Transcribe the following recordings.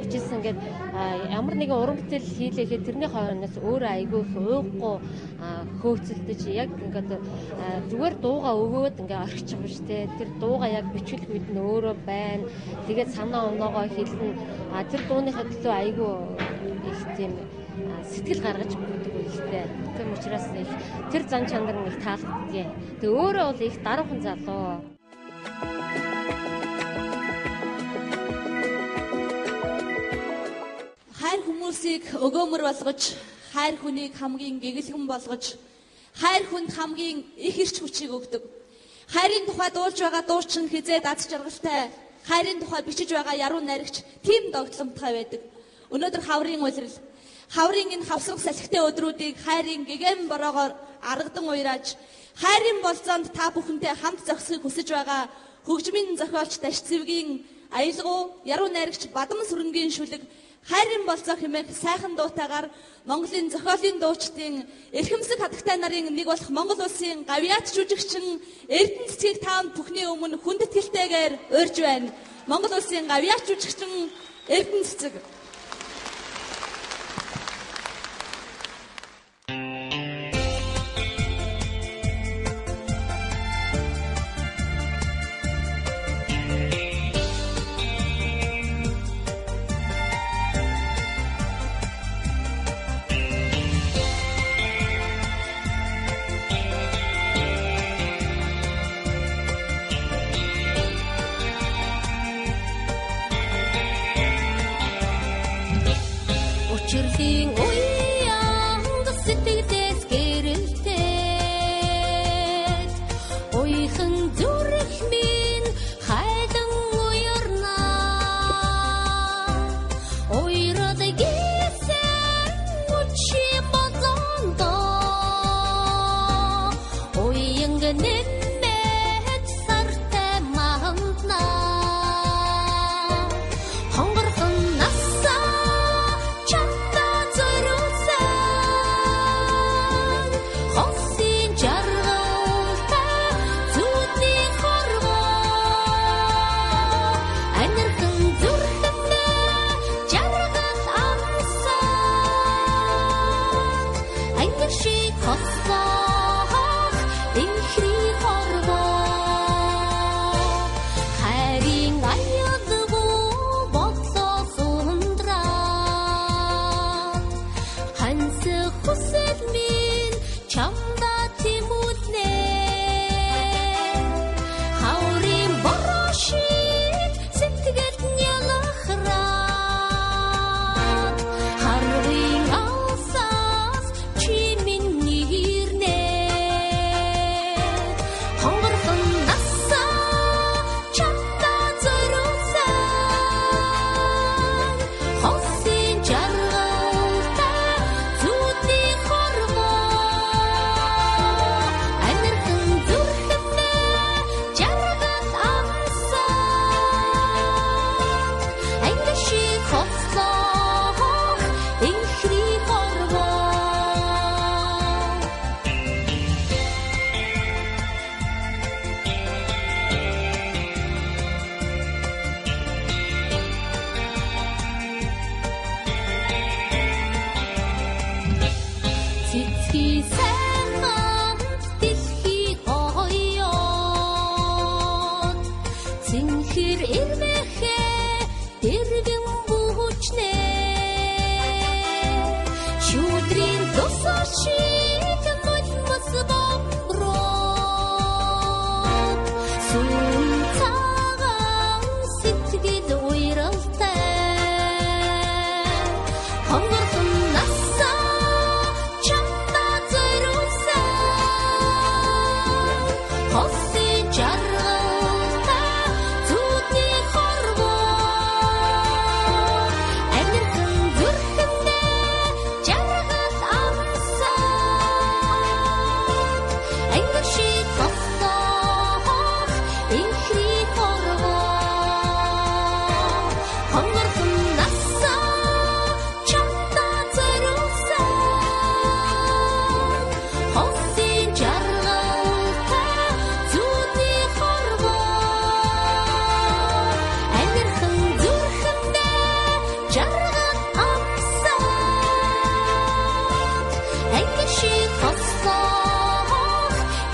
бичсэн ингээд ямар нэгэн уран бүтээл хийлээхэд тэрний хоороноос өөрөө айгүй их уухгүй хөөцөлдөж яг ингээд зүгээр дууга өгөөд ингээд орчих биш те. Тэр дууга яг бичлэх үед нь өөрөө байна. Тэгээд санаа оноогоо хэлнэ. Тэр дууныхаа төлөө айгүй их тийм сэтгэл гаргаж өгдөг үстэй. Тийм учраас их тэр зан чанар нь их таалагддаг. Тэг өөрөө бол их даруухан залуу. Хайр хүмүүсийг өгөөмөр болгож, хайр хүнийг хамгийн гэгэлгэн болгож, хайр хүнд хамгийн их эрч хүчийг өгдөг. Хайрын тухай дуулж байгаа дуучин хизээд аз жаргалтай, хайрын тухай бичиж байгаа яруу найрагч тийм догтломтгой байдаг. Өнөөдөр хаврын улирал, хаврын энэ хавсрах салхитай өдрүүдийг хайрын гэгэм бороогоор аргадан уйрааж, хайрын болзоонд та бүхэнтэй хамт зогсохыг хүсэж байгаа хөгжмийн зохиолч Даш Цэвгийн аялгау, яруу найрагч Бадам Сүрэнгийн шүлэг хайрын болцоо хэмээх сайхан дуутайгаар Монголын зохиолын дуучдын эрхэмсэг хатагтай нарын нэг болох Монгол улсын гавьяач жүжигчин Эрдэнэ цэцгийг таанд бүхний өмнө хүндэтгэлтэйгээр урьж байна. Монгол улсын гавьяач жүжигчин Эрдэнэ цэцэг. Учирлын уян сэтгэлээс гэрэлтээд уйхан зүрх минь хайдан уярнаа уйрад гисэн учи бодлондоо уянг нэмээд сартай махнаа хонгорхон насаа чамда зөөр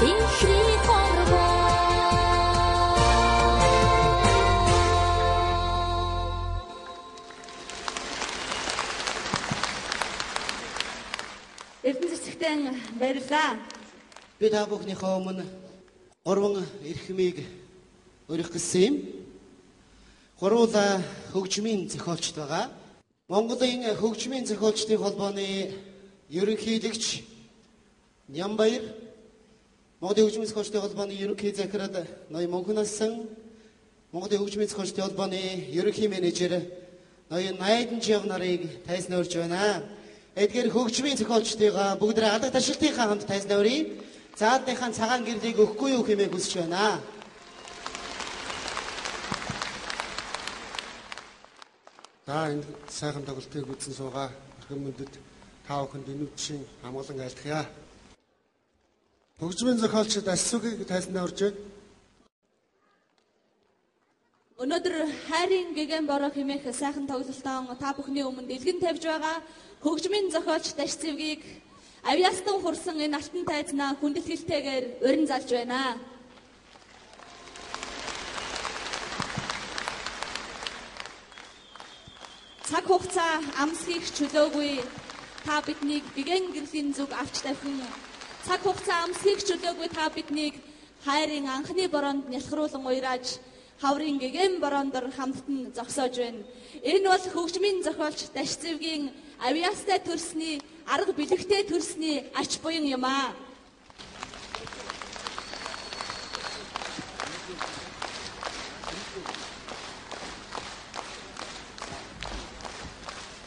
ихрий хорвоо. Эрдэнэ цэцэгтэн баярлалаа. Би та бүхнийхээ өмнө 3 эрхмийг өргөх гэсэн юм. Гурвуулаа хөгжмийн зохиолчд байгаа. Монголын хөгжмийн зохиолчдын холбооны ерөнхийлөгч Нямбаяр, Монголын хөгжмийн зохиолчдын холбооны ерөнхий захирал Ноён Мөнхнасан, Монголын хөгжмийн зохиолчдын холбооны ерөнхий менежер Ноён Найденжав нарыг тайзнаа урьж байна. Эдгээр хөгжмийн зохиолчдыгаа бүгдээ алга таршилтынхаа хамт тайзнаа урья. Заадныхаа цагаан гэрлийг өгөхгүй юу хэмээн хүсэж байна. За энэ сайхан тоглолтыг үзэн суугаа өргөн мөндөд та бүхэнд инүүчийн амгалан айлтгая. Хөгжмийн зохиолчид Асцугийг тайзнаа урьж байна. Өнөөдөр хайрын гэгэн бороо хэмээх сайхан тоглолтон та бүхний өмнө дэлгэн тавьж байгаа хөгжмийн зохиолч Дашцэвгийг авьяастан хурсан энэ алтан тайзнаа хүндэтгэлтэйгээр урин залж байна. Цаг хугацаа амсхийг чөлөөгүй та биднийг гэгэн гэрлийн зүг авч тавьхан цаг хугацаа амсхийг чөлөөгүй та биднийг хайрын анхны бороонд нялхруулан уйрааж хаврын гэгэн бороондор хамтан зогсоож байна. Энэ бол хөгжмийн зохиолч Дашцэвгийн авьяастай төрсний арга бэлэгтэй төрсний ач буян юм аа.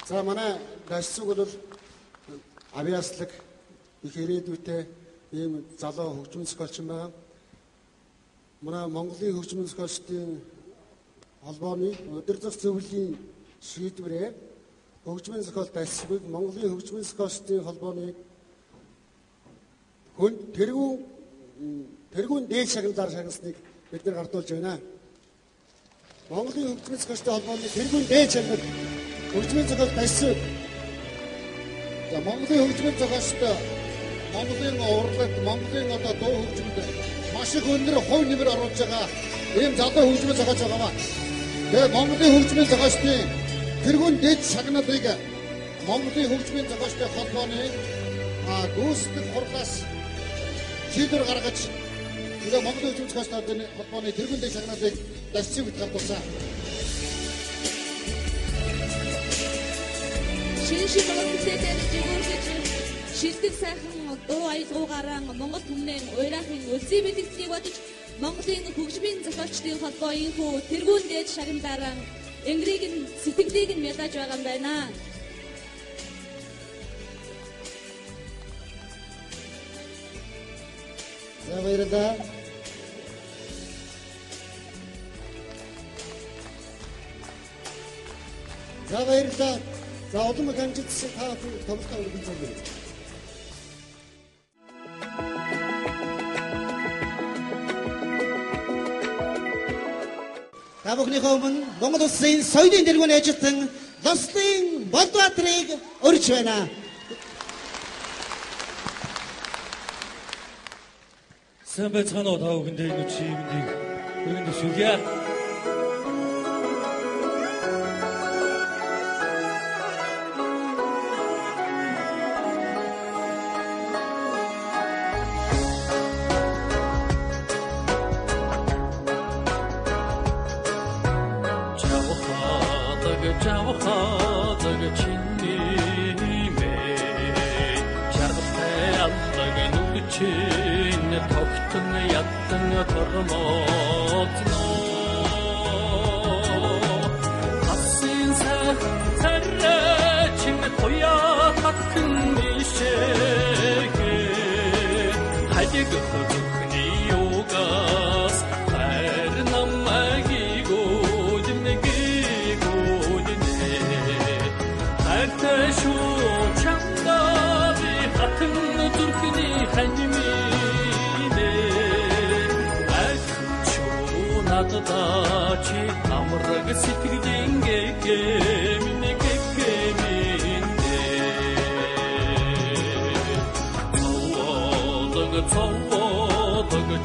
За манай Дашцэг бол авьяаслаг их ирээдүйтэй ийм залуу хөгжмийн зохиолч юм байна. Манай Монголын хөгжмийн зохиолчдын холбооны өдөр зах зөвлөлийн шийдвэрээр хөгжмийн зохиолт Дашцэгийг Монголын хөгжмийн зохиолчдын холбооны тэргүүн дээд шагналаар шагнасныг бид нар гардуулж байна. Монголын хөгжмийн зохиолчдын холбооны тэргүүн дээд шагнал хөгжмийн зохиолт Дашцэг. За Монголын хөгжмийн зохиолчдод Монголын урлаг, Монголын одоо дуу хөгжмөд маш их өндөр хувь нэмэр оруулж байгаа ийм залуу хөгжмийн зохиолч байгаа. Тэгээ Монголын хөгжмийн зохиолчдын тэргүүн дэд шагналыг Монголын хөгжмийн зохиолчдын холбооны гүйцэтгэх хурлаас шийдвэр гаргаж ингээ Монголын хөгжмийн зохиолчдын холбооны тэргүүн дэд шагналыг Дашцэвд гардуулсан. Шинжлэх ухааны жигүүргэж шилдэг сайхан дуу аялгуугаараа Монгол түмнээ уйраахын үлзий мэдээллийг бодож Монголын хөгжмийн зохиолчдын холбоо инхүү тэргүүн дээд шагналаараа энгэрийг нь сэтгэлийг нь мэлаж байгаа юм байна. За баярлалаа. За баярлалаа. За улам их амжилттай та тоглолтоо үргэлжлүүлье. Та бүхнийхээ өмнө Монгол улсын соёлын тэргүүний ажилтан Лослын Болбаатрыг урьж байна. Сайн байцгаана уу та бүхэндээ энэ чимдийг өргөн төшөөлье.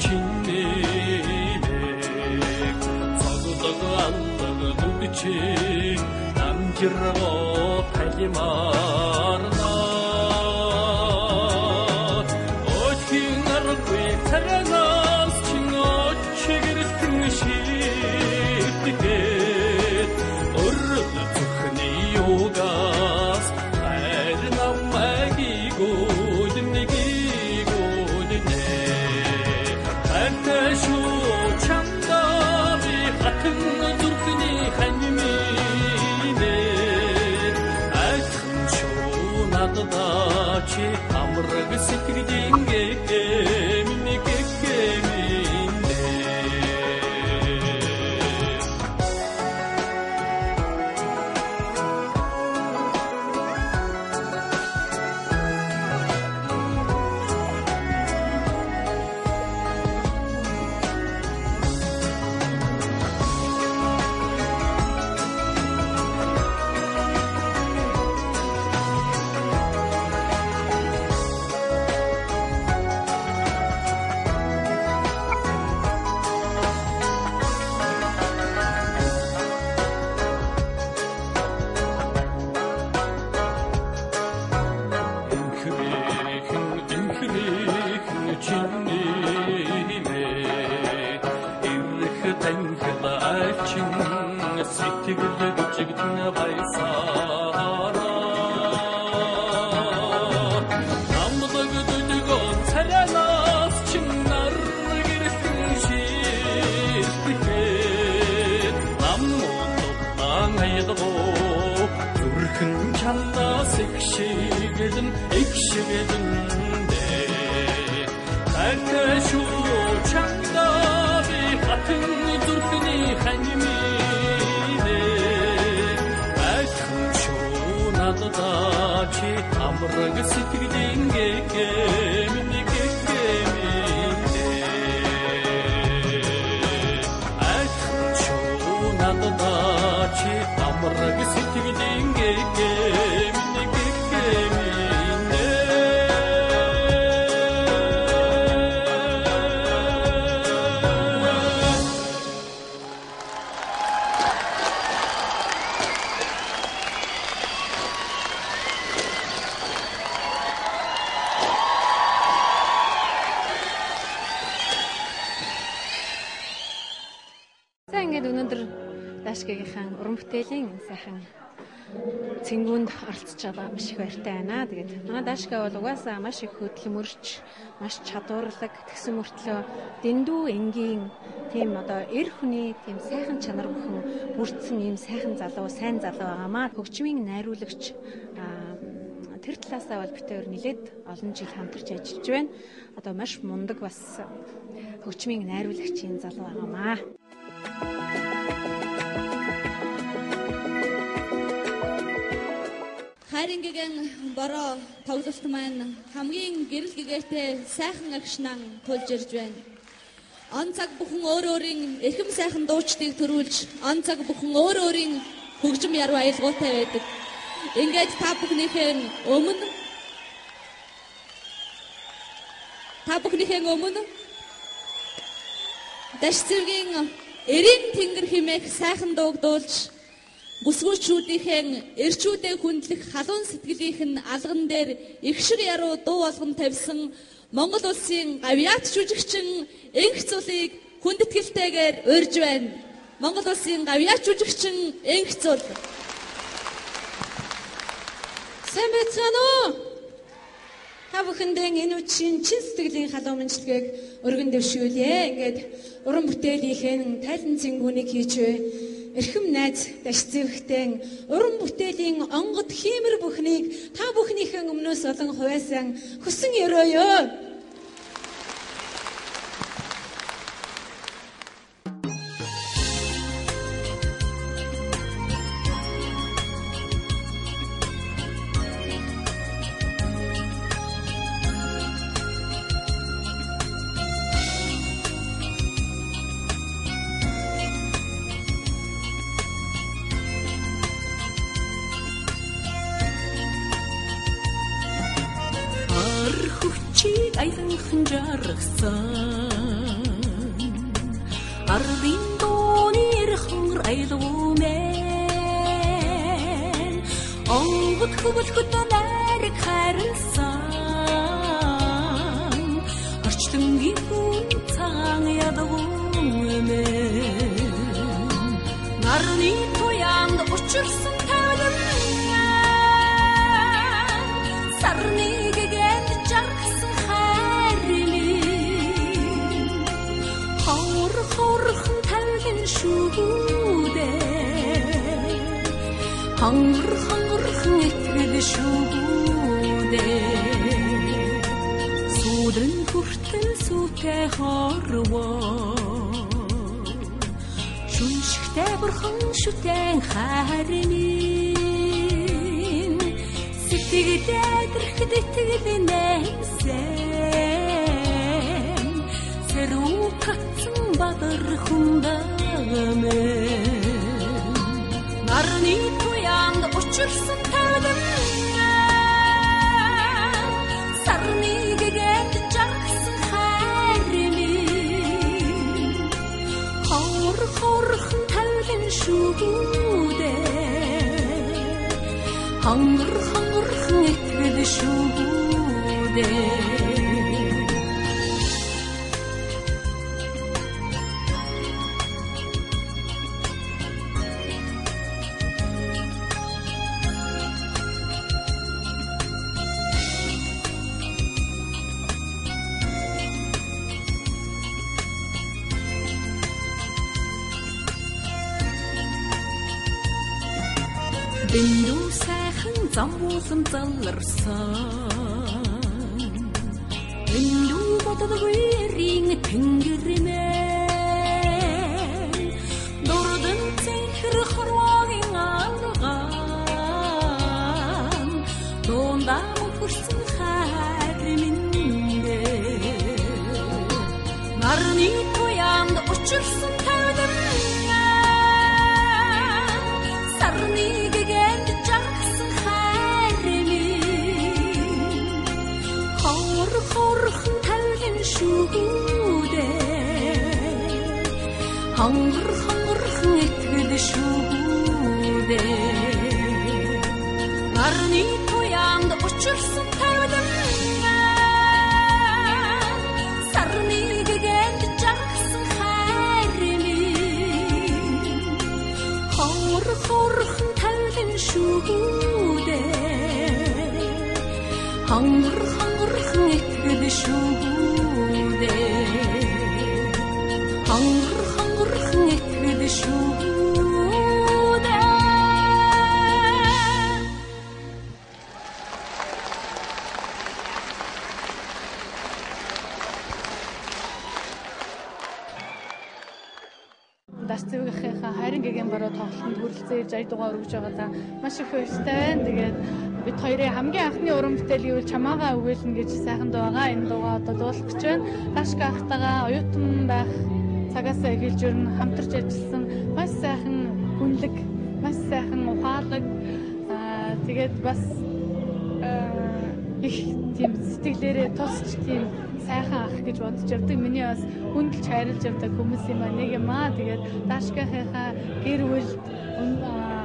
친내백 서구서구 안다가 눈빛이 남기라고 달리 말나 어떻게 나를 왜 살아남지 어찌기를 등시 띠게 어르드 두흔히 요가스 아이를 남아기고 다시 참답이 같은 durkni hanimine alçın naddaçi amrıg sikridinge kemine kemine Дашкигийн уран бүтээлийн сайхан цэнгүүнд оролцож байгаа маш их баяртай байна. Тэгээд манай Дашка бол угаасаа маш их хөдөлмөрч, маш чадварлаг, тэгсэн мөртлөө дэндүү энгийн тийм одоо эр хүний тийм сайхан чанар бүхэн бүрдсэн ийм сайхан залуу, сайн залуу байгаамаа. Хөгжмийн найруулагч тэр талаасаа бол битээр нэлээд олон жил хамтарч ажиллаж байна. Одоо маш мундаг бас хөгжмийн найруулагчийн залуу байгаамаа. Хайрынгийн бороо тоглолт маань хамгийн гэрэл гэгээтэй сайхан агшнан тулж ирж байна. Он цаг бүхэн өөр өөрийн эрхэм сайхан дуучдыг төрүүлж, он цаг бүхэн өөр өөрийн хөгжим яруу аялгаутай байдаг. Ингээд та бүхнийхээ өмнө Дашцэвгийн эрийн тэнгэр хэмээх сайхан дууг дуулж бүсгүүчүүдийн эрчүүдээ хүндлэх халуун сэтгэлийнх нь алган дээр их шиг яруу дуу болгон тавьсан Монгол улсын гавьяат жүжигчин Энх Цулыг хүндэтгэлтэйгээр урьж байна. Монгол улсын гавьяат жүжигчин Энх Цул. Сайн байцгаана уу? Та бүхэндээ энэ үеийн чин сэтгэлийн халуун мэнчилгээг өргөн дэвшүүлье. Ингээд уран бүтээлийнхэн тайлан цэнгүүнийг хийчвэ. Эрхэм найз Дашцэвхтэн уран бүтээлийн онгод хиймэр бүхнийг та бүхнийхэн өмнөөс олон хувьяасан хүсэн өрөөё. Хүчийг аяхан жаргасан ардын дууны хонор аялгуумэн онгод хөвөлхөд найраг харилсан орчлонгийн хүн цагаан ядгуумэн нарны туянд учирсан тавлан сарны гэгэнд жаргасан хайрын хорхон тавлан шүүгүүдээ хангорхон итгэл шүүгүүдээ сүдрэн хүртэл сүтэй хорвоо шүншигтэй бурхан шүтэн харин сэтгэлдээ дэрхэд итгэл нэмсэн сэрүү татсан бадар хүндагамэн нарны туянд учирсан тавлан сарны гэгэд жаргасан хайрын хорхон тавлан шүүгүүдээ хангорхон итгэл шүүгүүдээ Дэндүү сайхан замбуусан заларсан Дэндүү бодолгүй рин тэнгэрнэ Дордон цэнхэр хорвогийн алган Дундаа мөхөрсөн хайрминдэ Нарны туянд учирсан тавлан сарны гэгэнд жаргасан хайрын хорхон тавлан шүүгүүдээ хангорхон итгэл шүүгүүдээ нарны туянд учирсан тавлан сарны гэгэнд жаргасан хайрын хорхон тавлан шүүгүүдээ хангорхон итгэл шүүгүүдээ хангорхон итгэл шүүгүүдээ Дасцэвгийнхаа хайрын гэгээн баруун тоглолтод хүрэлцэн 60 дугаар өргөж байгаадаа маш их баяртай байна. Тэгээд бид хоёрын хамгийн анхны уран бүтээл гэвэл чамаагаа өгөөлнө гэж сайхан дуу байгаа. Энэ дуугаа одоо дуулах гэж байна. Дашка ахтайгаа оюутан байх цагаасаа эхэлж өрн хамтарч ажилласан маш сайхан хүнлэг, маш сайхан ухаалаг тэгээд бас их тийм сэтгэлээрээ тусч тийм сайхан ах гэж бодож явдаг. Миний бас хүндэлж хайрлаж явдаг хүмүүс юм аа, нэг юм аа. Тэгээд Дашкийнхаа гэр бүл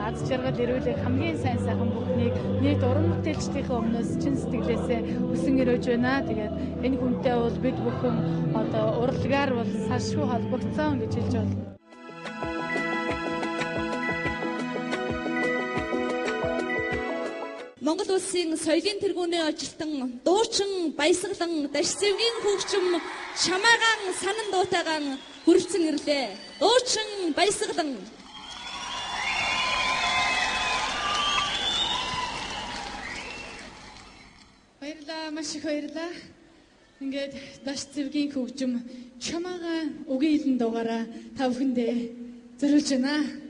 аз жаргал эрүүлэх хамгийн сайн сайхан бүхнийг нийт уран бүтээлчдийнхээ өмнөөс чин сэтгэлээсээ хүсэн өрөөж байна. Тэгээд энэ хүнтэй бол бид бүхэн одоо урлагаар бол салшгүй холбогдсон гэж хэлж байна. Монгол улсын соёлын тэргүүний ажилтан дуучин баясгалан Дашцэвгийн хөгжим чамаагаан санан дуутайгаан хүрэлцэн ирлээ. Дуучин баясгалан баярлалаа, маш их баярлалаа. Ингээд Дашцэвгийн хөгжим чамаагаан үгийн хэлэн дуугаараа та бүхэндээ зориулж байна.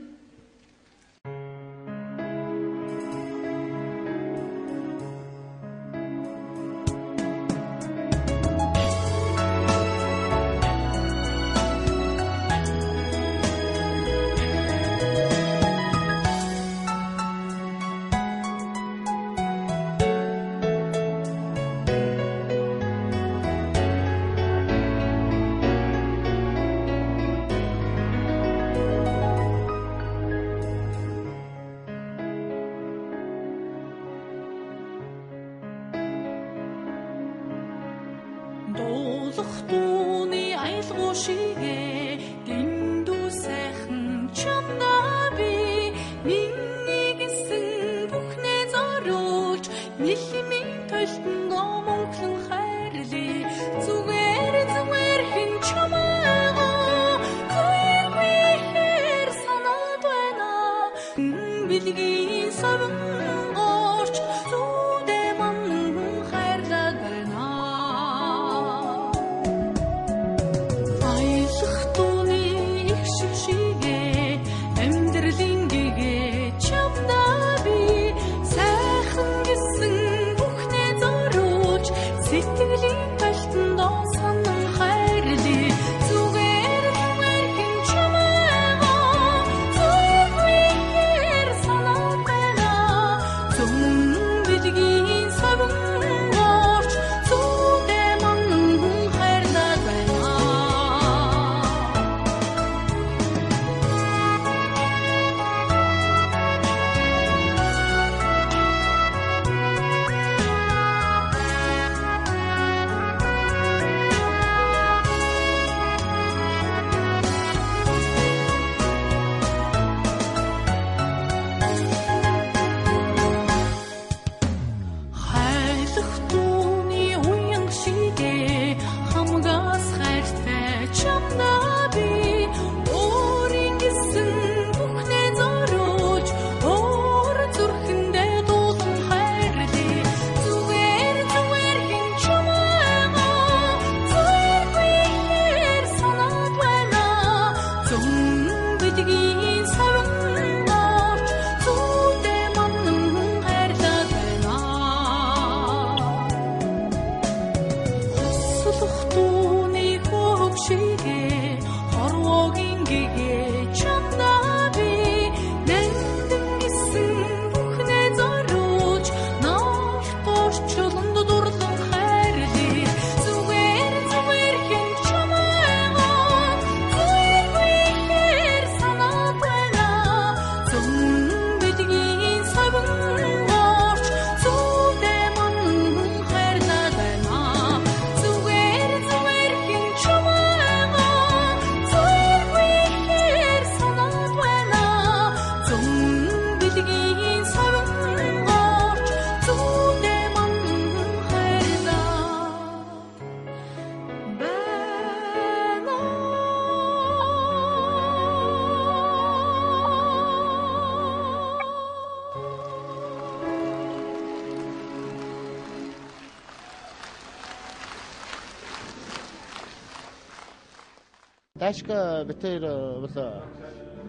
Дашка битэр бол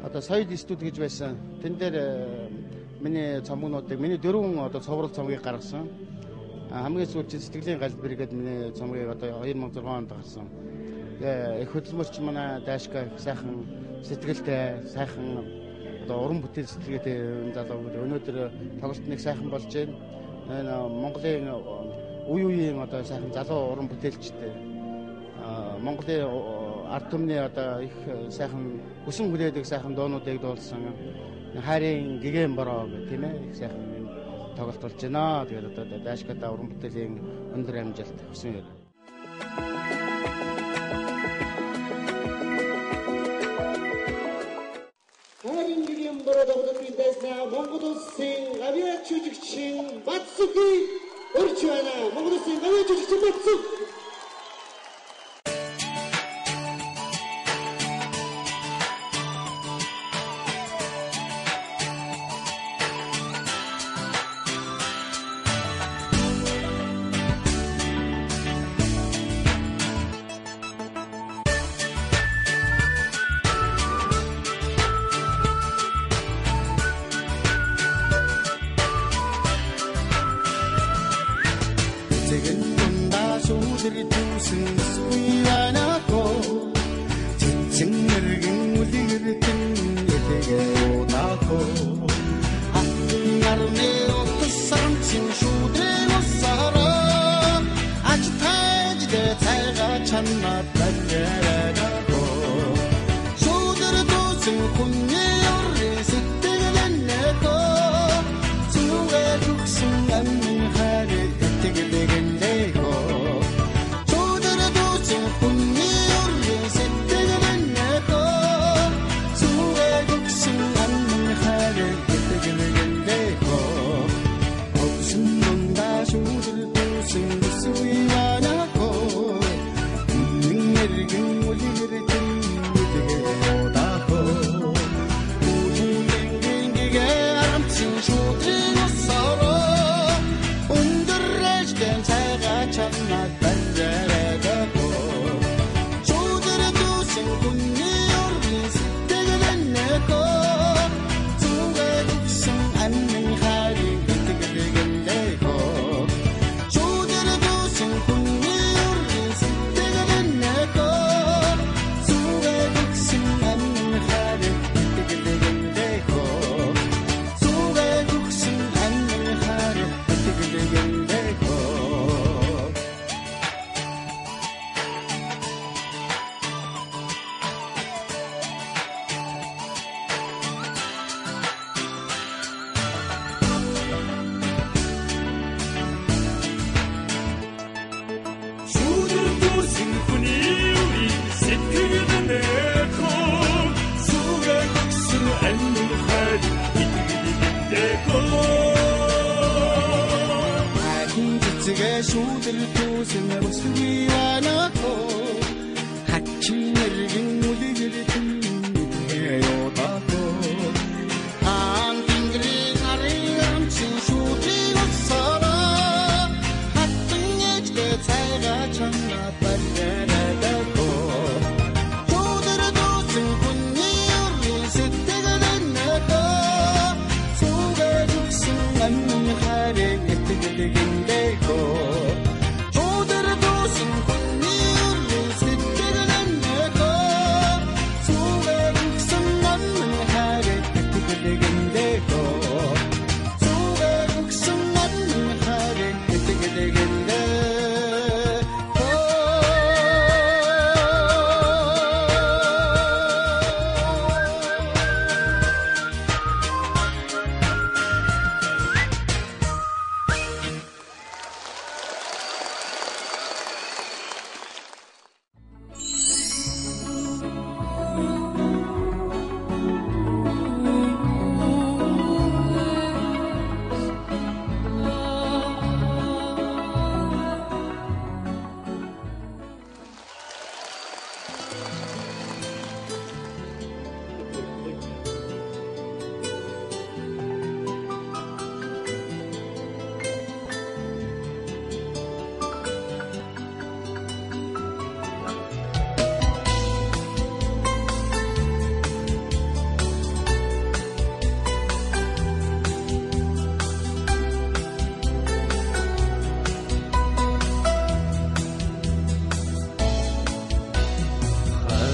одоо соёл студ гэж байсан. Тэн дээр миний цомгнуудыг миний 4 цоврал цомгийг гаргасан. Хамгийн сүүлчийн сэтгэлийн галбир гэдэг миний цомгийг одоо 2006 онд гаргасан. Их хөдөлмөрч манай Дашка сайхан сэтгэлтэй, сайхан одоо уран бүтээл сэтгэлгээтэй залуу. Өнөөдөр тоглолт нэг сайхан болж байна. Монголын үеийн одоо сайхан залуу уран бүтээлчтэй. Монголын ард түмний одоо их сайхан хүсэн хүрээдэг сайхан дуунуудыг дуулсан. Хайрын гэгэн бороо гэх тийм ээ их сайхан тоглолт болж байна. Тэгээд одоо Дашката уран бүтээлийн өндөр амжилт хүсэн. Хайрын гэгэн бороо тоглолт бийдээснэ Монгол улсын авиа жүжигчин Бацүги өрч байна. Монгол улсын авиа жүжигчин Бацүг.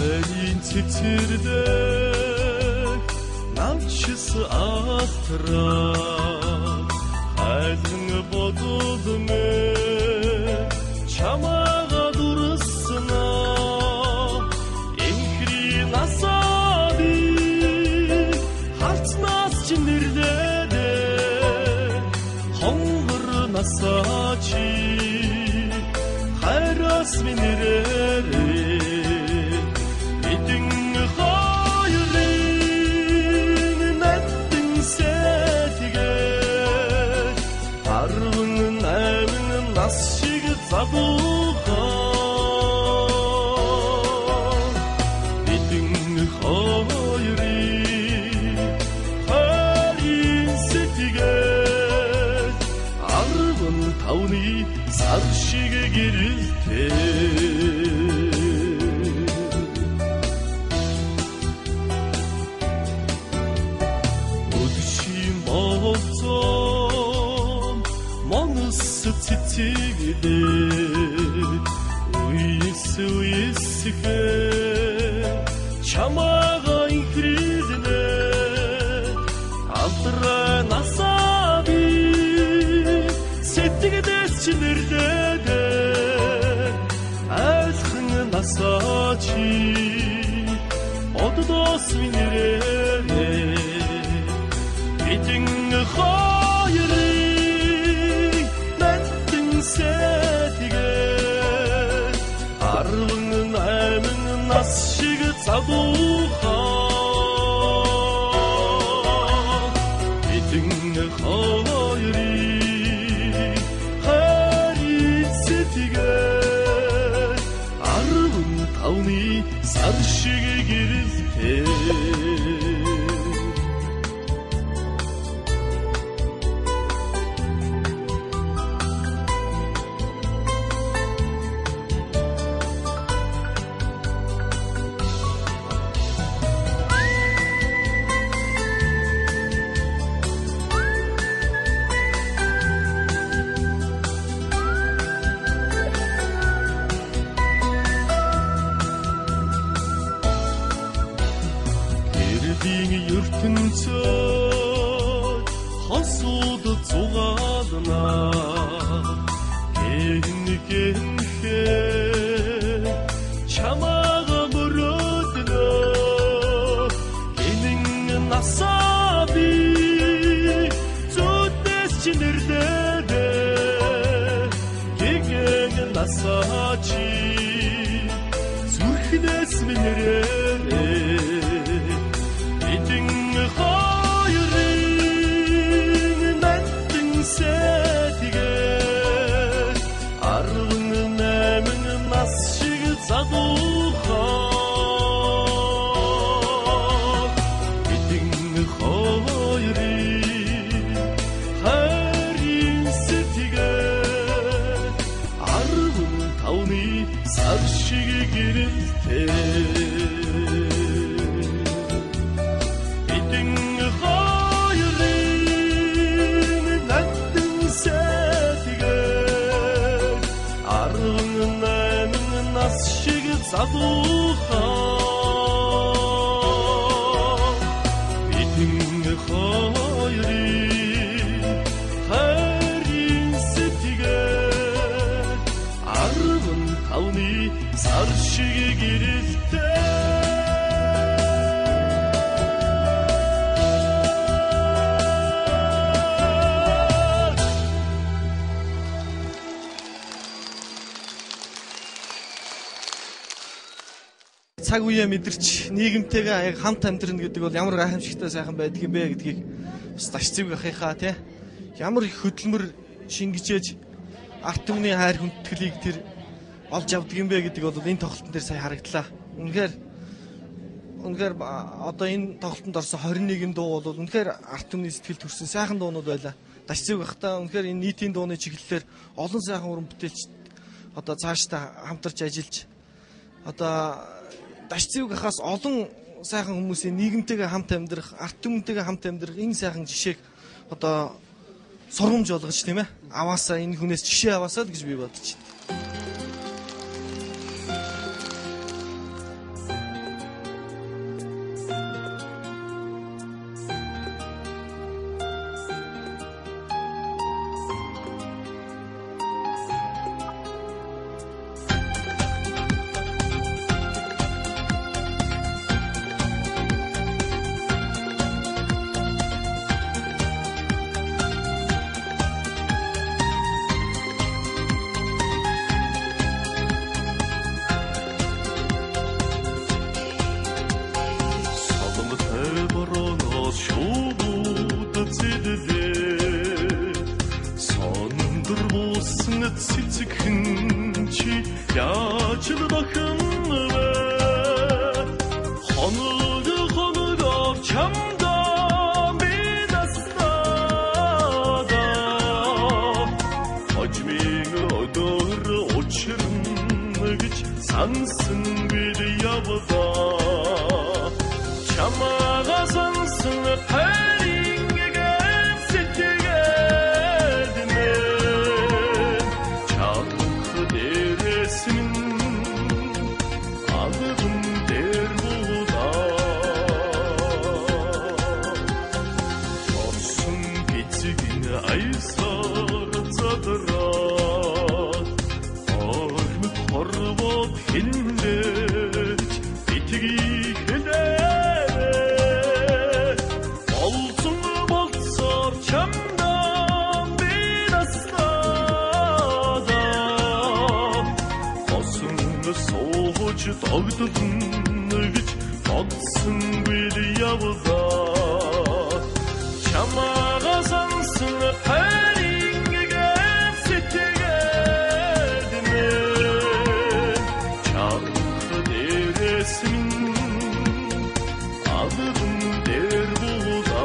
хайрын цэцэрдэг навчис ахтраа хайрын бодолмэ чамаага дурснаа инхри насаби харцнаас чинэрдэ хонгор насачи хайраас минэрэ эдэн хоёрын нэтэн сэтгээд арван найман нас шиг забухаа эдэн хоёрын хайрын сэтгээд арван тавны сар шиг гэрэлтэй өдшийн болцоо монос цэцэгдээ уйсгэ чамаага инхриднэ алдра насаби сэтгэдэс чинэрдэ айхан насачи оддос минэрэ эдэн хоёрын нэтэн сэтгээд арван найман нас шиг забухаа эдэн хоёрын хайрын сэтгээд арван тавны сар шиг гэрэлтэй ертөнцөд хосууд зугаална гэнхэ чамаага мөрөднө гэнэн насаби зүдэс чинэрдэ гэгэн насачи зүрхнэс минэрэ эдэн хоёрын нэтэн сэтгээд арван найман нас шиг забухаа эдэн хоёрын хайрын сэтгээд арван тавны сар шиг гэрэлтэй забухаа эдэн хоёрын хайрын сэтгээд арван тавны сар шиг гэрэлтэй цаг үеэ мэдэрч нийгэмтэйгээ яг хамт амьдрна гэдэг бол ямар гайхамшигтай сайхан байдаг юм бэ гэдгийг бас дашцэг ахихаа тий. Ямар их хөдөлмөр шингэжээж арт түмний хайр хүндэтгэлийг тэр олж авдаг юм бэ гэдэг бол энэ тоглолтын дээр сая харагдлаа. Үнэхээр одоо энэ тоглолтод орсон 21 дуу бол үнэхээр арт түмний сэтгэл төрсэн сайхан дуунууд байлаа. Дашцэг ахтаа үнэхээр энэ нийтийн дууны чиглэлээр олон сайхан уран бүтээлч одоо цаашдаа хамтарч ажиллаж одоо дашцэг ахаас олон сайхан хүмүүсийн нийгэмтэйгээ хамт амьдрах, арт түмэнтэйгээ хамт амьдрах энэ сайхан жишээг одоо сургамж болгож тийм ээ. Аваасаа энэ хүнээс жишээ аваасаа л гэж би бодож байна. сүнгүйл явда чамага сансың парингге сетегедине чаңкы дересин адым дер булда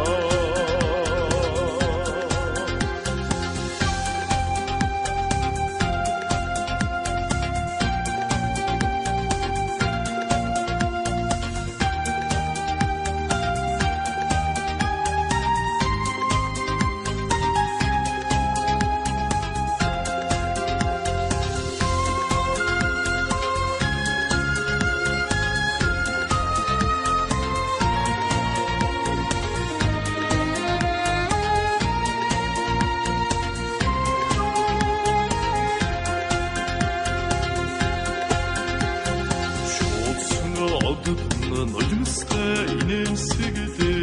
Adının ölümsüne inemsigide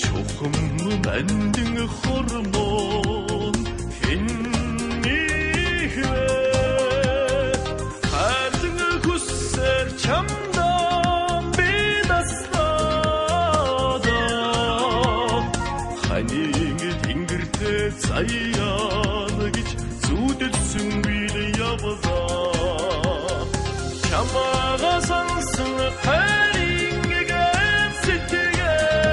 Çoxummun endini hormon Hennihve Herdini kusser çamdan bedastada Hanini dingirte zayanı geç Zudetsün bile yavada Çamağa sansın paringge sittegedine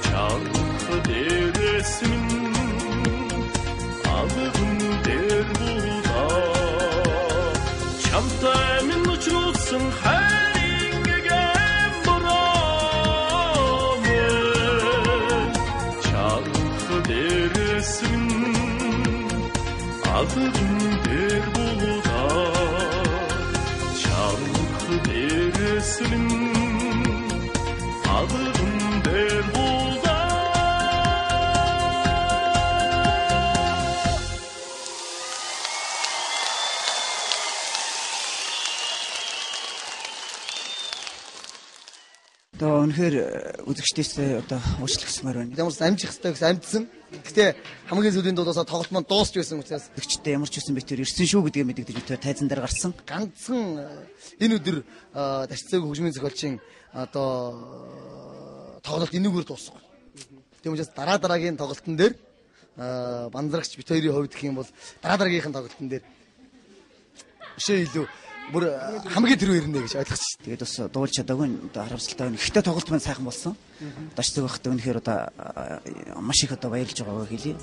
Çankı deresinin alıgın der buda Çamta emin uçurulsun haringge buramın Çankı deresinin alıgın der buda Çarkı deresinin adın der bulda Одоо үнэхээр үзэгчдээс одоо уучлахсмаар байна. Ямар ч амжих хэрэгтэй гэсэн амжсан. Гэтэ хамгийн сүүлийн дуулаасаа тоглолт маань дуусч байсан учраас үзэгчдээ ямар ч үсэн битэр ирсэн шүү гэдгээ мэдэгдэж битэр тайзан дээр гарсан. Ганцхан энэ өдөр Дашцайг хөгжмийн зохиолчийн одоо тоглолт энэгээр дууссан. Тийм учраас дараагийн тоглолтын дээр банзрагч бит хоёрын хувьд гэх юм бол дараагийнхэн тоглолтын дээр бишээ илүү бүр хамгийн тэрвэр ирнэ гэж ойлгоч. Тэгээд бас дуулж чадаагүй одоо харамсалтай байна. Ихтэй тоглолт маань сайхан болсон. Дашцайг байхдаа үнэхээр одоо маш их одоо баярлж байгаагаа хэлье.